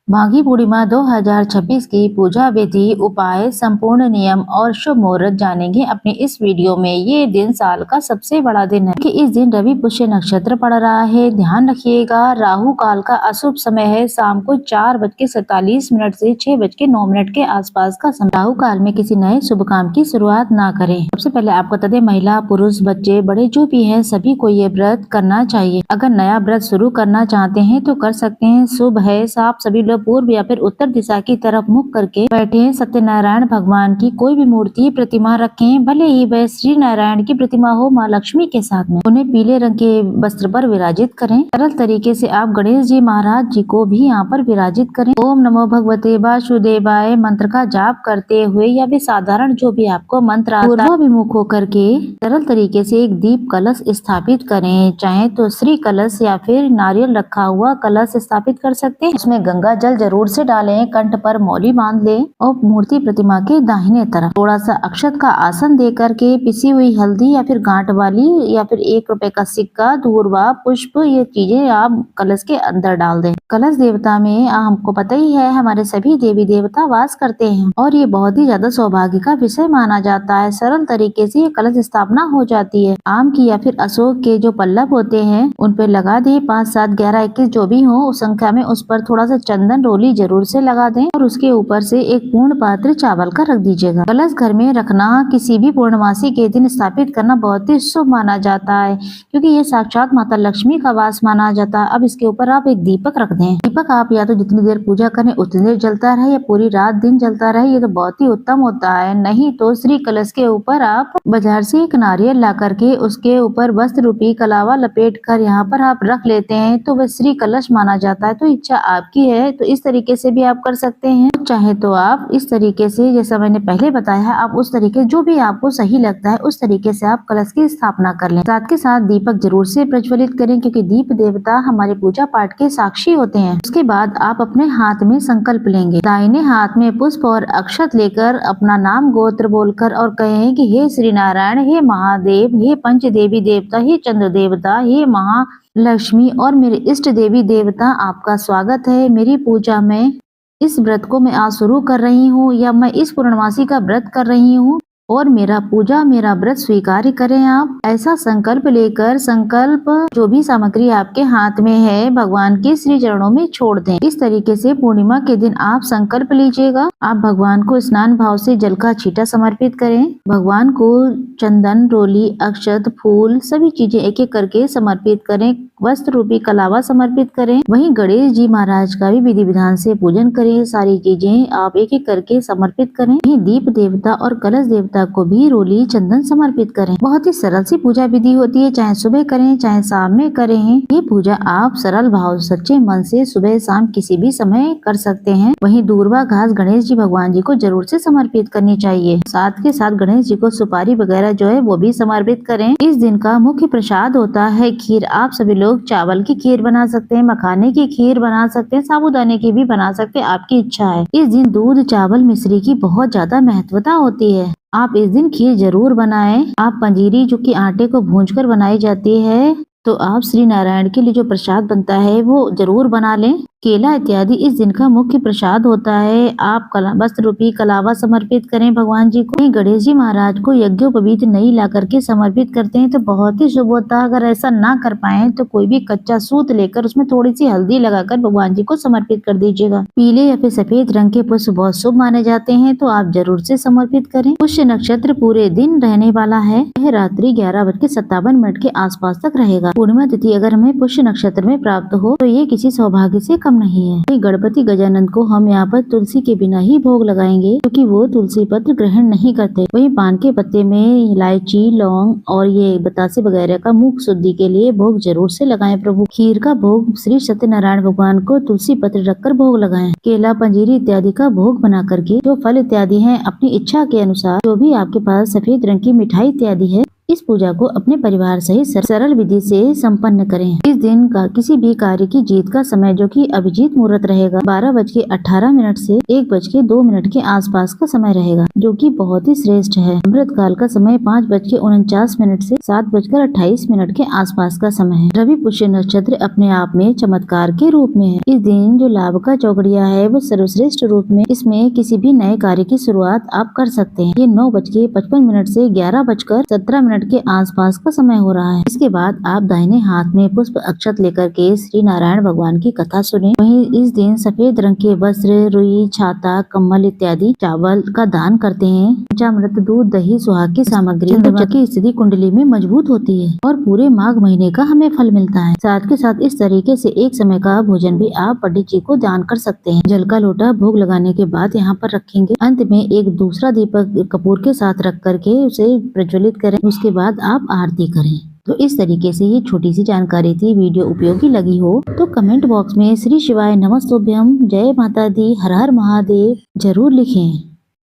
माघी पूर्णिमा 2026 की पूजा विधि, उपाय, संपूर्ण नियम और शुभ मुहूर्त जानेंगे अपने इस वीडियो में। ये दिन साल का सबसे बड़ा दिन है कि इस दिन रवि पुष्य नक्षत्र पड़ रहा है। ध्यान रखिएगा, राहु काल का अशुभ समय है शाम को 4:47 से 6:09 के आसपास का समय। राहु काल में किसी नए शुभ काम की शुरुआत ना करें। सबसे पहले आपको बता दें, महिला, पुरुष, बच्चे, बड़े जो भी हैं सभी को ये व्रत करना चाहिए। अगर नया व्रत शुरू करना चाहते हैं तो कर सकते हैं। शुभ है, आप सभी लोग पूर्व या फिर उत्तर दिशा की तरफ मुख करके बैठे। सत्यनारायण भगवान की कोई भी मूर्ति, प्रतिमा रखें, भले ही वह श्री नारायण की प्रतिमा हो माँ लक्ष्मी के साथ में। उन्हें पीले रंग के वस्त्र पर विराजित करें। सरल तरीके से आप गणेश जी महाराज जी को भी यहाँ पर विराजित करें। ओम नमो भगवते वासुदेवाय मंत्र का जाप करते हुए या भी साधारण जो भी आपको मंत्र आता है पूर्वाभिमुख होकर के सरल तरीके से एक दीप कलश स्थापित करें। चाहे तो श्री कलश या फिर नारियल रखा हुआ कलश स्थापित कर सकते हैं। उसमें गंगा जल जरूर से डालें। कंठ पर मौली बांध लें और मूर्ति प्रतिमा के दाहिने तरफ थोड़ा सा अक्षत का आसन दे करके पिसी हुई हल्दी या फिर गांठ वाली या फिर 1 रुपए का सिक्का, दूर्वा, पुष्प, ये चीजें आप कलश के अंदर डाल दें। कलश देवता में हमको पता ही है हमारे सभी देवी देवता वास करते हैं और ये बहुत ही ज्यादा सौभाग्य का विषय माना जाता है। सरल तरीके से ये कलश स्थापना हो जाती है। आम की या फिर अशोक के जो पल्लव होते हैं उन पे लगा दे। 5, 7, 11, 21 जो भी हो उस संख्या में उस पर थोड़ा सा चंदन रोली जरूर से लगा दें और उसके ऊपर से एक पूर्ण पात्र चावल का रख दीजिएगा। कलश घर में रखना किसी भी पूर्णमासी के दिन स्थापित करना बहुत ही शुभ माना जाता है क्योंकि ये साक्षात माता लक्ष्मी का वास माना जाता है। अब इसके ऊपर आप एक दीपक रख दें। दीपक आप या तो जितनी देर पूजा करें उतनी देर जलता रहे या पूरी रात दिन जलता रहे, ये तो बहुत ही उत्तम होता है। नहीं तो श्री कलश के ऊपर आप बाजार से एक नारियल ला करके उसके ऊपर वस्त्र रूपी कलावा लपेट कर यहाँ पर आप रख लेते हैं तो वह श्री कलश माना जाता है। तो इच्छा आपकी है तो इस तरीके से भी आप कर सकते हैं। चाहे तो आप इस तरीके से जैसा मैंने पहले बताया है आप उस तरीके जो भी आपको सही लगता है उस तरीके से आप कलश की स्थापना कर लें। साथ के साथ दीपक जरूर से प्रज्वलित करें क्योंकि दीप देवता हमारे पूजा पाठ के साक्षी होते हैं। उसके बाद आप अपने हाथ में संकल्प लेंगे। दाहिने हाथ में पुष्प और अक्षत लेकर अपना नाम गोत्र बोलकर और कहें कि हे श्री नारायण, हे महादेव, हे पंच देवी देवता, हे चंद्र देवता, हे महालक्ष्मी और मेरे इष्ट देवी देवता, आपका स्वागत है मेरी पूजा में। इस व्रत को मैं आज शुरू कर रही हूँ या मैं इस पूर्णमासी का व्रत कर रही हूँ और मेरा व्रत स्वीकार करें। आप ऐसा संकल्प लेकर संकल्प जो भी सामग्री आपके हाथ में है भगवान के श्री चरणों में छोड़ दें। इस तरीके से पूर्णिमा के दिन आप संकल्प लीजिएगा। आप भगवान को स्नान भाव से जल का छींटा समर्पित करें। भगवान को चंदन, रोली, अक्षत, फूल सभी चीजें एक एक करके समर्पित करें। वस्त्र रूपी कलावा समर्पित करें। वहीं गणेश जी महाराज का भी विधि विधान से पूजन करें। सारी चीजें आप एक एक करके समर्पित करें। वहीं दीप देवता और कलश देवता को भी रोली चंदन समर्पित करें। बहुत ही सरल सी पूजा विधि होती है, चाहे सुबह करें चाहे शाम में करें। ये पूजा आप सरल भाव सच्चे मन से सुबह शाम किसी भी समय कर सकते हैं। वहीं दूर्वा घास गणेश जी भगवान जी को जरूर से समर्पित करनी चाहिए। साथ के साथ गणेश जी को सुपारी वगैरह जो है वो भी समर्पित करें। इस दिन का मुख्य प्रसाद होता है खीर। आप सभी लोग चावल की खीर बना सकते हैं, मखाने की खीर बना सकते हैं, साबूदाने की भी बना सकते हैं, आपकी इच्छा है। इस दिन दूध, चावल, मिश्री की बहुत ज्यादा महत्वता होती है। आप इस दिन खीर जरूर बनाएं। आप पंजीरी जो कि आटे को भूनकर बनाई जाती है तो आप श्री नारायण के लिए जो प्रसाद बनता है वो जरूर बना लें। केला इत्यादि इस दिन का मुख्य प्रसाद होता है। आप वस्त्र रूपी कलावा समर्पित करें भगवान जी को। गणेश जी महाराज को यज्ञोपवीत नई ला करके समर्पित करते हैं तो बहुत ही शुभ होता है। अगर ऐसा ना कर पाए तो कोई भी कच्चा सूत लेकर उसमें थोड़ी सी हल्दी लगाकर भगवान जी को समर्पित कर दीजिएगा। पीले या फिर सफेद रंग के पुष्प बहुत शुभ माने जाते हैं तो आप जरूर से समर्पित करें। पुष्य नक्षत्र पूरे दिन रहने वाला है। यह रात्रि 11:57 के आसपास तक रहेगा। पूर्णिमा तिथि अगर हमें पुष्य नक्षत्र में प्राप्त हो तो ये किसी सौभाग्य से कम नहीं है। गणपति गजानन को हम यहाँ पर तुलसी के बिना ही भोग लगाएंगे क्योंकि वो तुलसी पत्र ग्रहण नहीं करते। वहीं पान के पत्ते में इलायची, लौंग और ये बतासे वगैरह का मुख शुद्धि के लिए भोग जरूर से लगाएं। प्रभु खीर का भोग श्री सत्यनारायण भगवान को तुलसी पत्र रखकर भोग लगाएं। केला, पंजीरी इत्यादि का भोग बना करके जो फल इत्यादि हैं अपनी इच्छा के अनुसार जो भी आपके पास सफेद रंग की मिठाई इत्यादि है इस पूजा को अपने परिवार सहित सरल विधि से संपन्न करें। इस दिन का किसी भी कार्य की जीत का समय जो कि अभिजीत मुहूर्त रहेगा 12:18 से 1:02 के आसपास का समय रहेगा, जो कि बहुत ही श्रेष्ठ है। अमृत काल का समय 5:49 से 7:28 के आसपास का समय है। रवि पुष्य नक्षत्र अपने आप में चमत्कार के रूप में है। इस दिन जो लाभ का चौकड़िया है वो सर्वश्रेष्ठ रूप में, इसमें किसी भी नए कार्य की शुरुआत आप कर सकते हैं। ये 9:55 से 11:17 के आसपास का समय हो रहा है। इसके बाद आप दाहिने हाथ में पुष्प अक्षत लेकर के श्री नारायण भगवान की कथा सुने। वहीं इस दिन सफेद रंग के वस्त्र, रुई, छाता, कम्बल इत्यादि चावल का दान करते हैं। पंचामृत, दूध, दही, सुहाग की सामग्री चंद्रमा की स्थिति कुंडली में मजबूत होती है और पूरे माघ महीने का हमें फल मिलता है। साथ के साथ इस तरीके से एक समय का भोजन भी आप पंडित जी को दान कर सकते हैं। जल का लोटा भोग लगाने के बाद यहाँ पर रखेंगे। अंत में एक दूसरा दीपक कपूर के साथ रख करके उसे प्रज्वलित करें। उसके बाद आप आरती करें। तो इस तरीके से ये छोटी सी जानकारी थी। वीडियो उपयोगी लगी हो तो कमेंट बॉक्स में श्री शिवाय नमस्तुभ्यम, जय माता दी, हर हर महादेव जरूर लिखें।